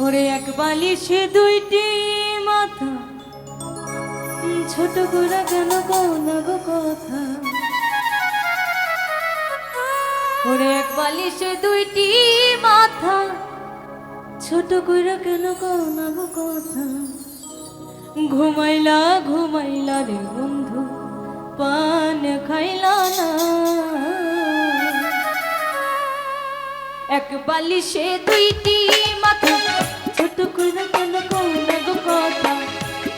ওরে এক বালিশে দুইটি মাথা, ছোট করে কেন কোনা গো কথা। ওরে এক বালিশে দুইটি মাথা, ছোট করে কেন কোনা গো কথা। ঘুমাইলা ঘুমাইলা রে বন্ধু, পান খাইলা না। এক বালিশে দুইটি মাথা, ছোট করে কেন কোনা গো কথা।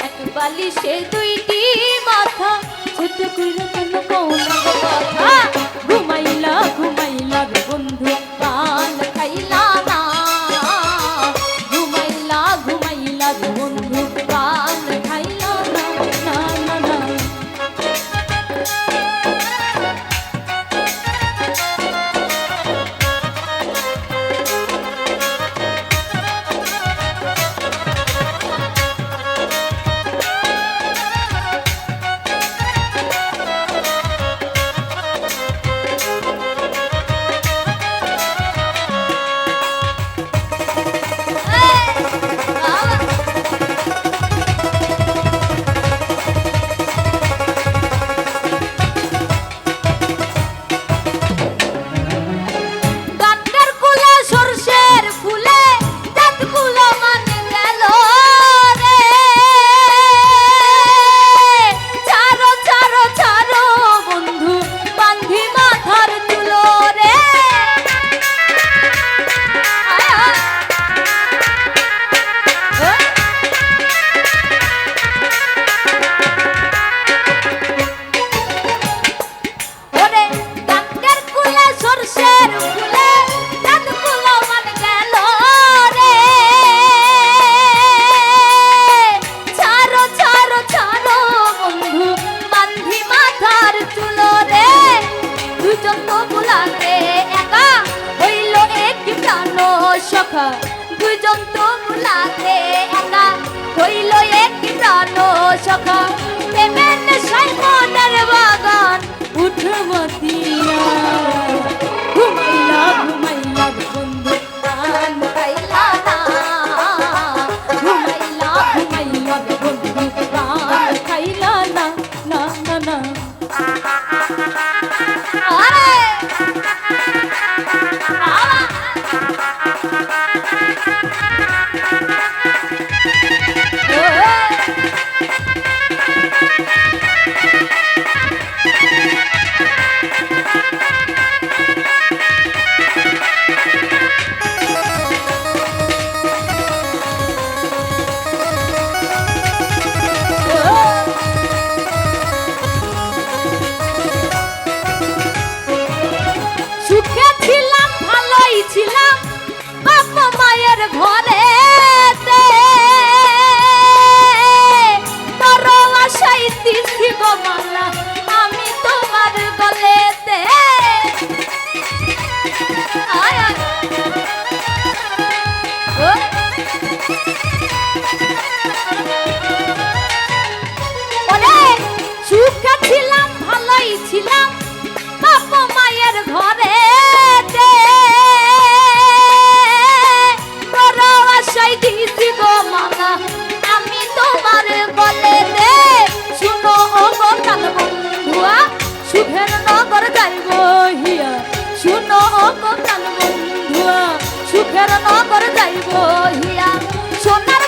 এক বালিশে দুইটি মাথা, ছোট করে কেন কোনা গো কথা। ঘুমাইলা ঘুমাইলা রে বন্ধু, পান খাইলা না। ঘুমাইলা ঘুমাইলা রে বন্ধু, পান খাইলা না। না না না দুজন তো মুলাতে একা হইল একটি প্রাণ সখা। প্রেমের নেশায় মনের বাগান উঠবতিয়া। ঘুমাইলা ঘুমাইলা বন্ধু, প্রাণ খাইলা না। ঘুমাইলা ঘুমাইলা বন্ধু, প্রাণ খাইলা না। না না না আরে ছিলাম বাবা মায়ের ঘরে, তোর আশাই দিছি গো মালা আমি তোমার গলেতে। সুখে ছিলাম ভালোই ছিলাম বাবা মায়ের ঘরে, আমি তোমার বলে দে। শুনো ও গো কাল বন্ধুয়া, সুখের নগর যাইব হিয়া। শুনো ও গো কাল বন্ধুয়া, সুখের নগর যাইব হিয়া। সোনার